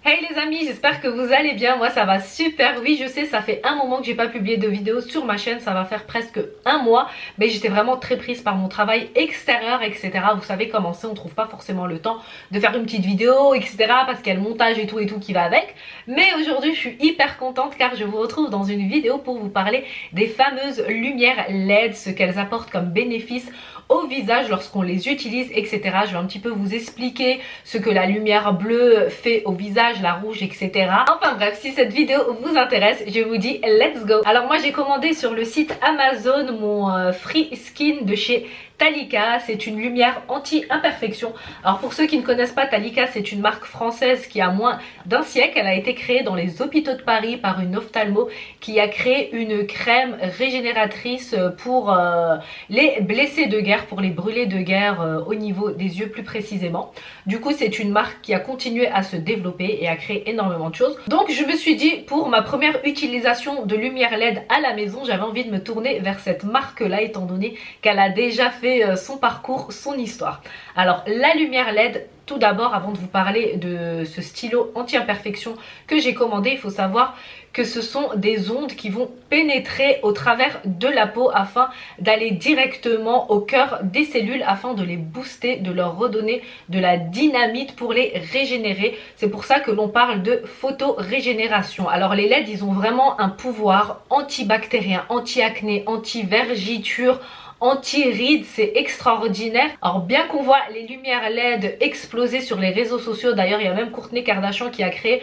Hey les amis, j'espère que vous allez bien, moi ça va super. Oui je sais, ça fait un moment que j'ai pas publié de vidéo sur ma chaîne, ça va faire presque un mois, mais j'étais vraiment très prise par mon travail extérieur, etc. Vous savez comment c'est, on trouve pas forcément le temps de faire une petite vidéo, etc. parce qu'il y a le montage et tout qui va avec. Mais aujourd'hui je suis hyper contente car je vous retrouve dans une vidéo pour vous parler des fameuses lumières LED, ce qu'elles apportent comme bénéfice au visage lorsqu'on les utilise, etc. Je vais un petit peu vous expliquer ce que la lumière bleue fait au visage, la rouge, etc. Enfin bref, si cette vidéo vous intéresse, je vous dis let's go. Alors moi j'ai commandé sur le site Amazon mon Free Skin de chez Talika. C'est une lumière anti-imperfection. Alors pour ceux qui ne connaissent pas, Talika c'est une marque française qui a moins d'un siècle. Elle a été créée dans les hôpitaux de Paris par une ophtalmo qui a créé une crème régénératrice pour les blessés de guerre, pour les brûlés de guerre au niveau des yeux plus précisément. Du coup c'est une marque qui a continué à se développer et à créer énormément de choses. Donc je me suis dit, pour ma première utilisation de lumière LED à la maison, j'avais envie de me tourner vers cette marque là étant donné qu'elle a déjà fait son parcours, son histoire. Alors la lumière LED, tout d'abord, avant de vous parler de ce stylo anti-imperfection que j'ai commandé, il faut savoir que ce sont des ondes qui vont pénétrer au travers de la peau afin d'aller directement au cœur des cellules afin de les booster, de leur redonner de la dynamite pour les régénérer. C'est pour ça que l'on parle de photorégénération. Alors les LED, ils ont vraiment un pouvoir antibactérien, anti-acné, anti-vergiture, anti-rides, c'est extraordinaire. Alors bien qu'on voit les lumières LED exploser sur les réseaux sociaux, d'ailleurs il y a même Kourtney Kardashian qui a créé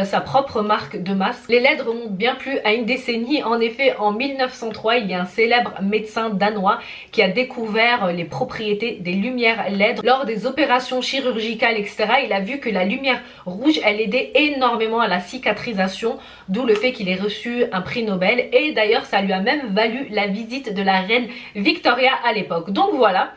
sa propre marque de masque, les LED remontent bien plus à une décennie. En effet, en 1903, il y a un célèbre médecin danois qui a découvert les propriétés des lumières LED lors des opérations chirurgicales, etc. Il a vu que la lumière rouge, elle aidait énormément à la cicatrisation, d'où le fait qu'il ait reçu un prix Nobel, et d'ailleurs ça lui a même valu la visite de la reine Victoria à l'époque. Donc voilà,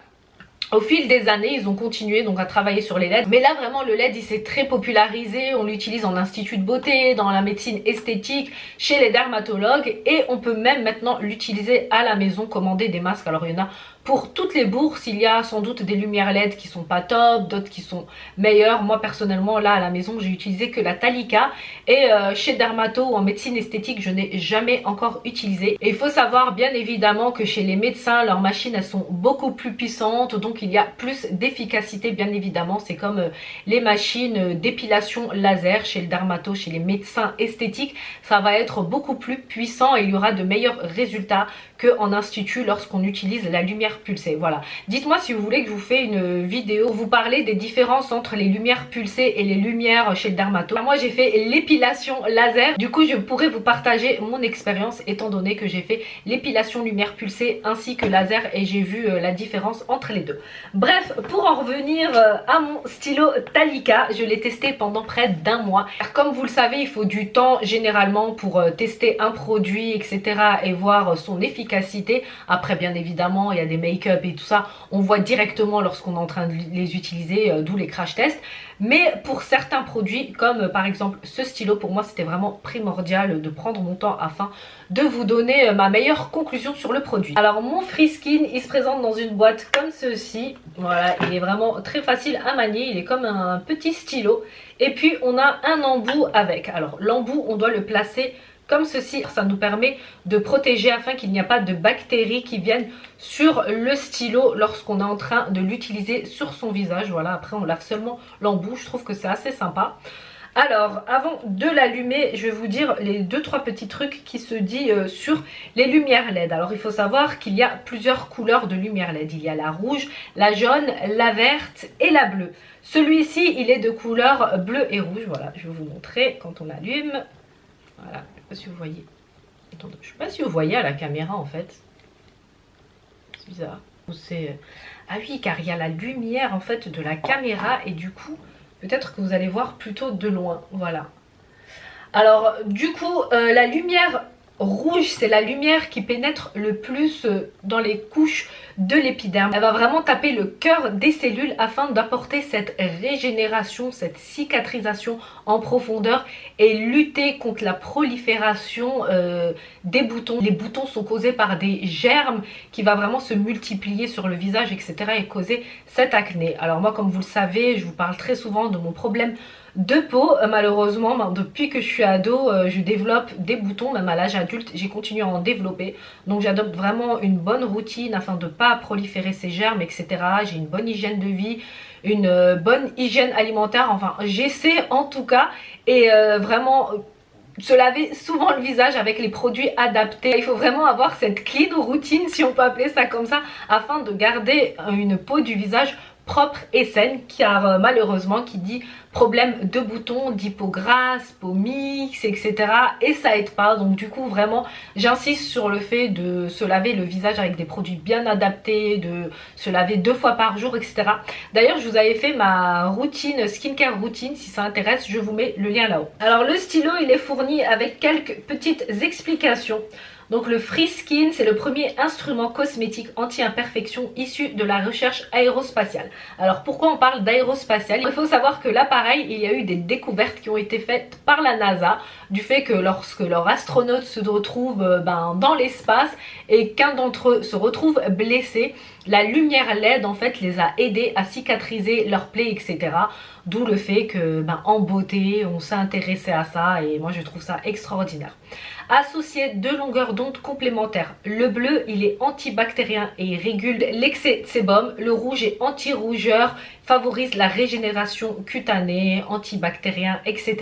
au fil des années, ils ont continué donc à travailler sur les LED. Mais là, vraiment, le LED, il s'est très popularisé. On l'utilise en institut de beauté, dans la médecine esthétique, chez les dermatologues. Et on peut même maintenant l'utiliser à la maison, commander des masques. Alors, il y en a pour toutes les bourses. Il y a sans doute des lumières LED qui sont pas top, d'autres qui sont meilleures. Moi, personnellement, là, à la maison, j'ai utilisé que la Talika. Et chez dermato ou en médecine esthétique, je n'ai jamais encore utilisé. Et il faut savoir, bien évidemment, que chez les médecins, leurs machines, elles sont beaucoup plus puissantes. Donc, il y a plus d'efficacité, bien évidemment. C'est comme les machines d'épilation laser chez le dermato, chez les médecins esthétiques. Ça va être beaucoup plus puissant et il y aura de meilleurs résultats qu'en institut lorsqu'on utilise la lumière pulsée. Voilà. Dites-moi si vous voulez que je vous fasse une vidéo où vous parlez des différences entre les lumières pulsées et les lumières chez le dermato. Moi, j'ai fait l'épilation laser. Du coup, je pourrais vous partager mon expérience étant donné que j'ai fait l'épilation lumière pulsée ainsi que laser et j'ai vu la différence entre les deux. Bref, pour en revenir à mon stylo Talika, je l'ai testé pendant près d'un mois. Comme vous le savez, il faut du temps généralement pour tester un produit, etc. et voir son efficacité. Après, bien évidemment, il y a des make-up et tout ça. On voit directement lorsqu'on est en train de les utiliser, d'où les crash tests. Mais pour certains produits, comme par exemple ce stylo, pour moi c'était vraiment primordial de prendre mon temps afin de vous donner ma meilleure conclusion sur le produit. Alors mon Free Skin, il se présente dans une boîte comme ceci. Voilà, il est vraiment très facile à manier, il est comme un petit stylo. Et puis on a un embout avec. Alors l'embout, on doit le placer comme ceci, ça nous permet de protéger afin qu'il n'y a pas de bactéries qui viennent sur le stylo lorsqu'on est en train de l'utiliser sur son visage. Voilà, après on lave seulement l'embout, je trouve que c'est assez sympa. Alors, avant de l'allumer, je vais vous dire les 2-3 petits trucs qui se disent sur les lumières LED. Alors, il faut savoir qu'il y a plusieurs couleurs de lumière LED. Il y a la rouge, la jaune, la verte et la bleue. Celui-ci, il est de couleur bleu et rouge. Voilà, je vais vous montrer quand on allume. Voilà, je ne sais pas si vous voyez. Attendez, je ne sais pas si vous voyez à la caméra en fait. C'est bizarre. Ah oui, car il y a la lumière en fait de la caméra et du coup, peut-être que vous allez voir plutôt de loin. Voilà. Alors, du coup, la lumière rouge, c'est la lumière qui pénètre le plus dans les couches de l'épiderme. Elle va vraiment taper le cœur des cellules afin d'apporter cette régénération, cette cicatrisation en profondeur et lutter contre la prolifération des boutons. Les boutons sont causés par des germes qui va vraiment se multiplier sur le visage, etc. et causer cette acné. Alors moi, comme vous le savez, je vous parle très souvent de mon problème de peau. Malheureusement, depuis que je suis ado, je développe des boutons, même à l'âge adulte, j'ai continué à en développer. Donc j'adopte vraiment une bonne routine afin de ne pas proliférer ces germes, etc. J'ai une bonne hygiène de vie, une bonne hygiène alimentaire, enfin j'essaie en tout cas, et vraiment se laver souvent le visage avec les produits adaptés. Il faut vraiment avoir cette clean routine, si on peut appeler ça comme ça, afin de garder une peau du visage propre et saine, car malheureusement qui dit problème de boutons, dit peau grasse, peau mixte, etc. et ça aide pas. Donc du coup vraiment j'insiste sur le fait de se laver le visage avec des produits bien adaptés, de se laver 2 fois par jour, etc. D'ailleurs je vous avais fait ma routine, skincare routine, si ça intéresse je vous mets le lien là-haut. Alors le stylo il est fourni avec quelques petites explications. Donc le Free Skin, c'est le premier instrument cosmétique anti-imperfection issu de la recherche aérospatiale. Alors pourquoi on parle d'aérospatiale? Il faut savoir que l'appareil, il y a eu des découvertes qui ont été faites par la NASA, du fait que lorsque leurs astronautes se retrouvent dans l'espace et qu'un d'entre eux se retrouve blessé, la lumière LED en fait les a aidés à cicatriser leurs plaies, etc. D'où le fait que en beauté on s'est intéressé à ça, et moi je trouve ça extraordinaire. Associé de longueurs d'onde complémentaires. Le bleu, il est antibactérien et il régule l'excès de sébum. Le rouge est anti-rougeur, favorise la régénération cutanée, antibactérien, etc.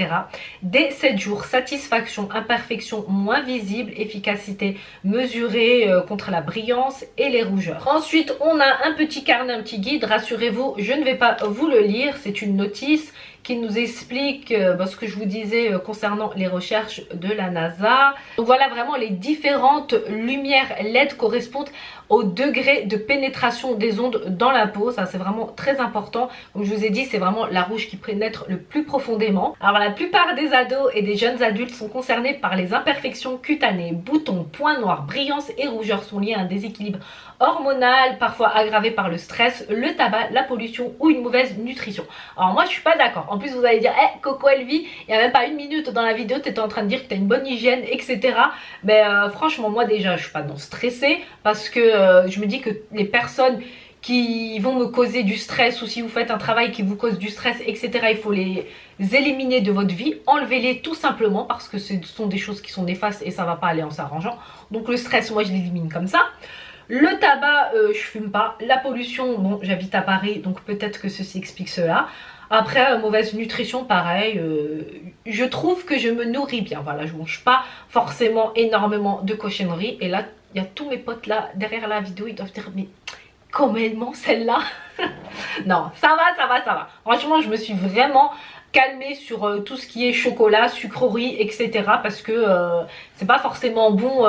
Dès 7 jours, satisfaction, imperfection moins visible, efficacité mesurée contre la brillance et les rougeurs. Ensuite, on a un petit carnet, un petit guide. Rassurez-vous, je ne vais pas vous le lire, c'est une notice qui nous explique ce que je vous disais concernant les recherches de la NASA. Donc voilà vraiment les différentes lumières LED correspondent au degré de pénétration des ondes dans la peau. Ça c'est vraiment très important. Comme je vous ai dit, c'est vraiment la rouge qui pénètre le plus profondément. Alors la plupart des ados et des jeunes adultes sont concernés par les imperfections cutanées. Boutons, points noirs, brillance et rougeurs sont liés à un déséquilibre hormonal, parfois aggravé par le stress, le tabac, la pollution ou une mauvaise nutrition. Alors moi je suis pas d'accord. En plus vous allez dire, Coco Elvie, il n'y a même pas une minute dans la vidéo, tu étais en train de dire que tu as une bonne hygiène, etc. Mais franchement moi déjà je suis pas non stressée, parce que je me dis que les personnes qui vont me causer du stress, ou si vous faites un travail qui vous cause du stress, etc., il faut les éliminer de votre vie, enlevez-les tout simplement, parce que ce sont des choses qui sont néfastes et ça va pas aller en s'arrangeant. Donc le stress moi je l'élimine comme ça. Le tabac, je fume pas. La pollution, bon, j'habite à Paris, donc peut-être que ceci explique cela. Après, mauvaise nutrition, pareil. Je trouve que je me nourris bien. Voilà, je mange pas forcément énormément de cochonneries. Et là, il y a tous mes potes là, derrière la vidéo, ils doivent dire, mais comment celle-là? Non, ça va, ça va, ça va. Franchement, je me suis vraiment calmer sur tout ce qui est chocolat, sucreries, etc. parce que c'est pas forcément bon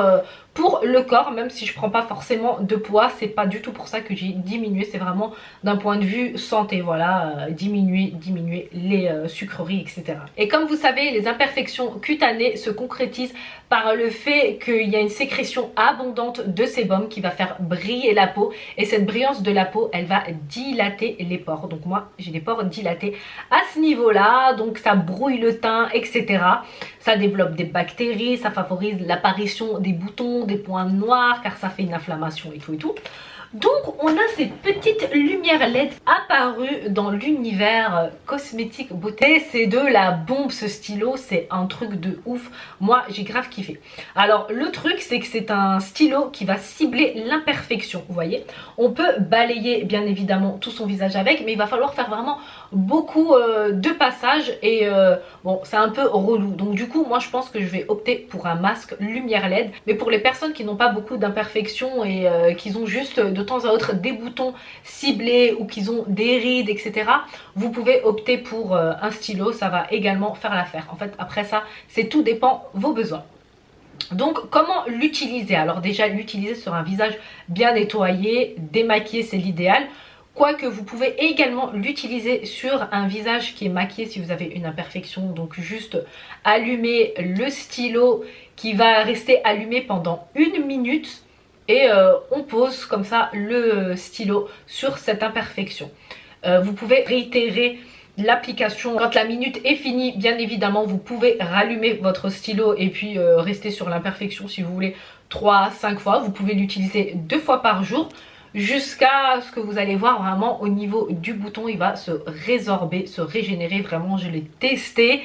pour le corps, même si je prends pas forcément de poids. C'est pas du tout pour ça que j'ai diminué, c'est vraiment d'un point de vue santé, voilà, diminuer les sucreries, etc. Et comme vous savez, les imperfections cutanées se concrétisent par le fait qu'il y a une sécrétion abondante de sébum qui va faire briller la peau, et cette brillance de la peau, elle va dilater les pores. Donc moi j'ai des pores dilatés à ce niveau là, donc ça brouille le teint, etc. Ça développe des bactéries, ça favorise l'apparition des boutons, des points noirs, car ça fait une inflammation et tout et tout. Donc on a ces petites lumières LED apparues dans l'univers cosmétique beauté. C'est de la bombe ce stylo, c'est un truc de ouf. Moi j'ai grave kiffé. Alors le truc c'est que c'est un stylo qui va cibler l'imperfection, vous voyez. On peut balayer bien évidemment tout son visage avec, mais il va falloir faire vraiment beaucoup de passages, et bon c'est un peu relou. Donc du coup moi je pense que je vais opter pour un masque lumière LED. Mais pour les personnes qui n'ont pas beaucoup d'imperfections et qui ont juste de temps à autre des boutons ciblés, ou qu'ils ont des rides, etc., vous pouvez opter pour un stylo, ça va également faire l'affaire. En fait après ça, c'est tout dépend vos besoins. Donc comment l'utiliser? Alors déjà l'utiliser sur un visage bien nettoyé, démaquillé, c'est l'idéal. Quoique vous pouvez également l'utiliser sur un visage qui est maquillé si vous avez une imperfection. Donc juste allumer le stylo qui va rester allumé pendant 1 minute, et on pose comme ça le stylo sur cette imperfection. Vous pouvez réitérer l'application quand la minute est finie. Bien évidemment vous pouvez rallumer votre stylo et puis rester sur l'imperfection si vous voulez 3 à 5 fois. Vous pouvez l'utiliser 2 fois par jour. jusqu'à ce que vous allez voir vraiment au niveau du bouton, il va se résorber, se régénérer. Vraiment, je l'ai testé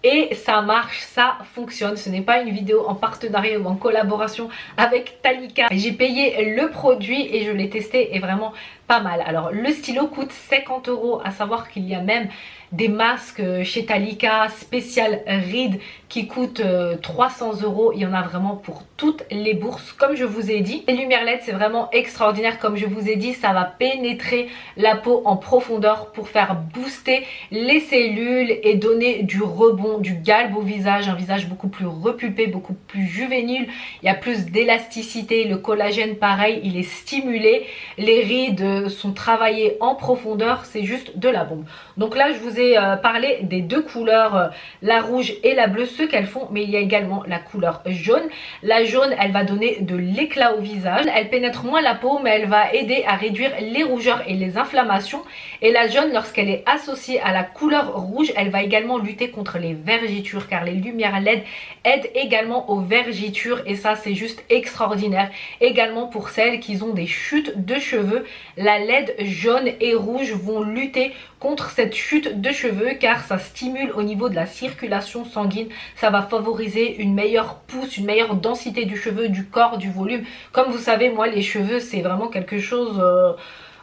et ça marche, ça fonctionne. Ce n'est pas une vidéo en partenariat ou en collaboration avec Talika. J'ai payé le produit et je l'ai testé et vraiment pas mal. Alors le stylo coûte 50 €, à savoir qu'il y a même des masques chez Talika spécial Reed qui coûtent 300 €. Il y en a vraiment pour toutes les bourses, comme je vous ai dit. Les lumières LED, c'est vraiment extraordinaire. Comme je vous ai dit, ça va pénétrer la peau en profondeur pour faire booster les cellules et donner du rebond, du galbe au visage, un visage beaucoup plus repulpé, beaucoup plus juvénile. Il y a plus d'élasticité, le collagène pareil, il est stimulé, les rides sont travaillées en profondeur, c'est juste de la bombe. Donc là, je vous ai parlé des deux couleurs, la rouge et la bleue, ce qu'elles font, mais il y a également la couleur jaune. La jaune, elle va donner de l'éclat au visage, elle pénètre moins la peau, mais elle va aider à réduire les rougeurs et les inflammations. Et la jaune, lorsqu'elle est associée à la couleur rouge, elle va également lutter contre les vergitures, car les lumières LED aident également aux vergitures et ça, c'est juste extraordinaire. Également pour celles qui ont des chutes de cheveux, la LED jaune et rouge vont lutter contre cette chute de cheveux car ça stimule au niveau de la circulation sanguine, ça va favoriser une meilleure pousse, une meilleure densité du cheveu, du corps, du volume. Comme vous savez, moi les cheveux c'est vraiment quelque chose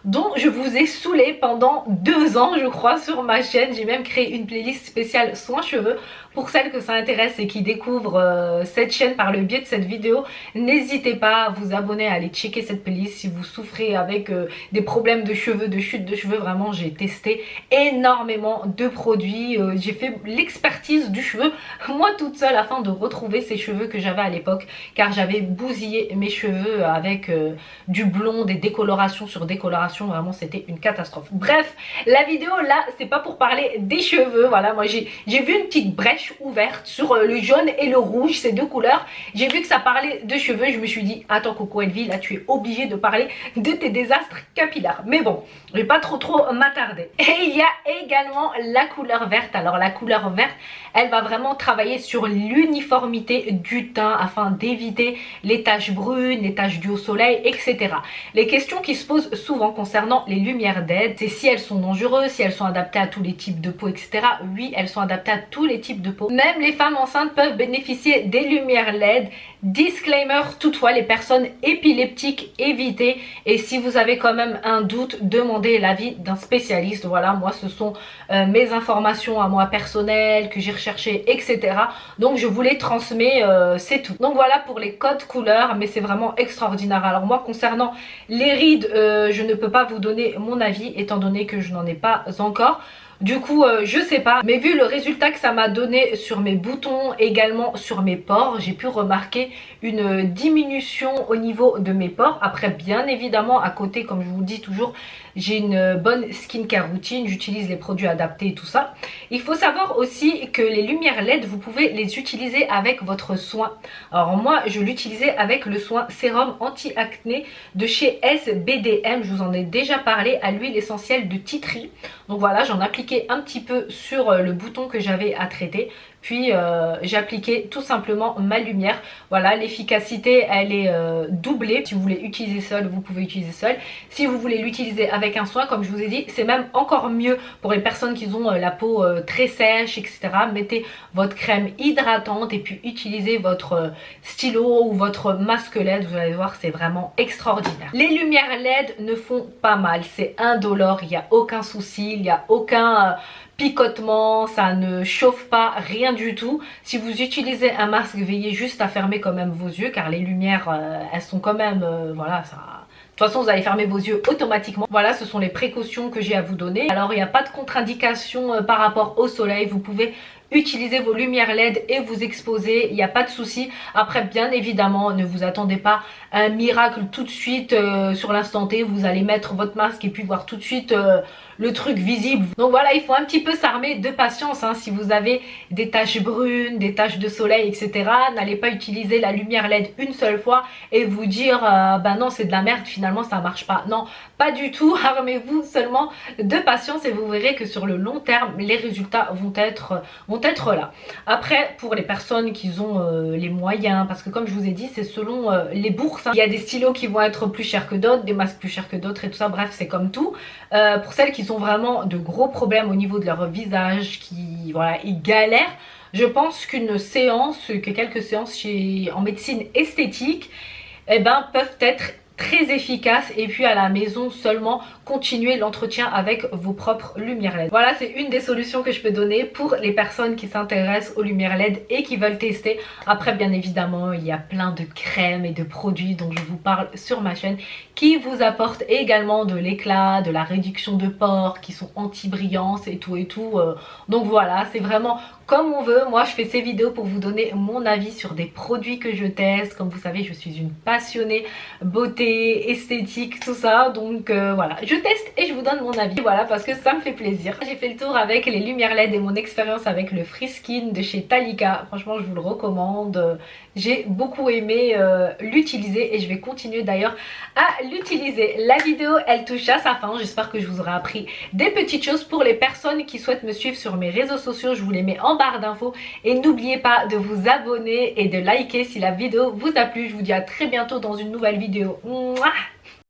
dont je vous ai saoulé pendant 2 ans je crois sur ma chaîne. J'ai même créé une playlist spéciale soins cheveux. Pour celles que ça intéresse et qui découvrent cette chaîne par le biais de cette vidéo, n'hésitez pas à vous abonner, à aller checker cette playlist si vous souffrez avec des problèmes de cheveux, de chute de cheveux. Vraiment, j'ai testé énormément de produits. J'ai fait l'expertise du cheveu moi toute seule afin de retrouver ces cheveux que j'avais à l'époque, car j'avais bousillé mes cheveux avec du blond, des décolorations sur décoloration. Vraiment, c'était une catastrophe. Bref, la vidéo là, c'est pas pour parler des cheveux. Voilà, moi j'ai vu une petite brèche ouverte sur le jaune et le rouge, ces deux couleurs. J'ai vu que ça parlait de cheveux, je me suis dit attends Coco Elvie, là tu es obligée de parler de tes désastres capillaires. Mais bon, je vais pas trop m'attarder. Et il y a également la couleur verte. Alors la couleur verte, elle va vraiment travailler sur l'uniformité du teint afin d'éviter les taches brunes, les taches dues au soleil, etc. Les questions qui se posent souvent concernant les lumières LED, c'est si elles sont dangereuses, si elles sont adaptées à tous les types de peau, etc. Oui, elles sont adaptées à tous les types de peau. Même les femmes enceintes peuvent bénéficier des lumières LED. Disclaimer, toutefois, les personnes épileptiques, évitez. Et si vous avez quand même un doute, demandez l'avis d'un spécialiste. Voilà, moi ce sont mes informations à moi personnelles que j'ai recherchées, etc. Donc je vous les transmets, c'est tout. Donc voilà pour les codes couleurs, mais c'est vraiment extraordinaire. Alors moi concernant les rides, je ne peux pas vous donner mon avis étant donné que je n'en ai pas encore. Du coup je sais pas, mais vu le résultat que ça m'a donné sur mes boutons, également sur mes pores, j'ai pu remarquer une diminution au niveau de mes pores. Après bien évidemment à côté, comme je vous dis toujours, j'ai une bonne skincare routine, j'utilise les produits adaptés et tout ça. Il faut savoir aussi que les lumières LED, vous pouvez les utiliser avec votre soin. Alors moi je l'utilisais avec le soin sérum anti-acné de chez SBDM, je vous en ai déjà parlé, à l'huile essentielle de tea tree. Donc voilà, j'en appliquais un petit peu sur le bouton que j'avais à traiter. Puis j'appliquais tout simplement ma lumière. Voilà, l'efficacité elle est doublée. Si vous voulez utiliser seul, vous pouvez utiliser seul. Si vous voulez l'utiliser avec un soin, comme je vous ai dit, c'est même encore mieux pour les personnes qui ont la peau très sèche, etc. Mettez votre crème hydratante et puis utilisez votre stylo ou votre masque LED. Vous allez voir, c'est vraiment extraordinaire. Les lumières LED ne font pas mal, c'est indolore, il n'y a aucun souci, il n'y a aucun picotement, ça ne chauffe pas, rien du tout. Si vous utilisez un masque, veillez juste à fermer quand même vos yeux, car les lumières elles sont quand même voilà, ça... De toute façon vous allez fermer vos yeux automatiquement. Voilà, ce sont les précautions que j'ai à vous donner. Alors il n'y a pas de contre-indication par rapport au soleil, vous pouvez utilisez vos lumières LED et vous exposer, il n'y a pas de souci. Après bien évidemment ne vous attendez pas à un miracle tout de suite sur l'instant T, vous allez mettre votre masque et puis voir tout de suite le truc visible. Donc voilà, il faut un petit peu s'armer de patience hein. Si vous avez des taches brunes, des taches de soleil, etc., n'allez pas utiliser la lumière LED une seule fois et vous dire bah non c'est de la merde, finalement ça marche pas. Non, pas du tout, armez-vous seulement de patience et vous verrez que sur le long terme les résultats vont vont être là. Après, pour les personnes qui ont les moyens, parce que comme je vous ai dit, c'est selon les bourses, hein. Il y a des stylos qui vont être plus chers que d'autres, des masques plus chers que d'autres et tout ça, bref, c'est comme tout. Pour celles qui ont vraiment de gros problèmes au niveau de leur visage, qui voilà, ils galèrent, je pense qu'une séance, que quelques séances en médecine esthétique, eh ben, peuvent être très efficaces, et puis à la maison seulement continuer l'entretien avec vos propres lumières LED. Voilà, c'est une des solutions que je peux donner pour les personnes qui s'intéressent aux lumières LED et qui veulent tester. Après, bien évidemment, il y a plein de crèmes et de produits dont je vous parle sur ma chaîne qui vous apportent également de l'éclat, de la réduction de pores, qui sont anti-brillance et tout. Donc voilà, c'est vraiment comme on veut. Moi, je fais ces vidéos pour vous donner mon avis sur des produits que je teste. Comme vous savez, je suis une passionnée beauté, esthétique, tout ça. Donc voilà, je teste et je vous donne mon avis. Voilà, parce que ça me fait plaisir. J'ai fait le tour avec les lumières LED et mon expérience avec le Free Skin de chez Talika. Franchement, je vous le recommande. J'ai beaucoup aimé l'utiliser et je vais continuer d'ailleurs à l'utiliser. La vidéo, elle touche à sa fin. J'espère que je vous aurai appris des petites choses. Pour les personnes qui souhaitent me suivre sur mes réseaux sociaux, je vous les mets en barre d'infos. Et n'oubliez pas de vous abonner et de liker si la vidéo vous a plu. Je vous dis à très bientôt dans une nouvelle vidéo. Mouah.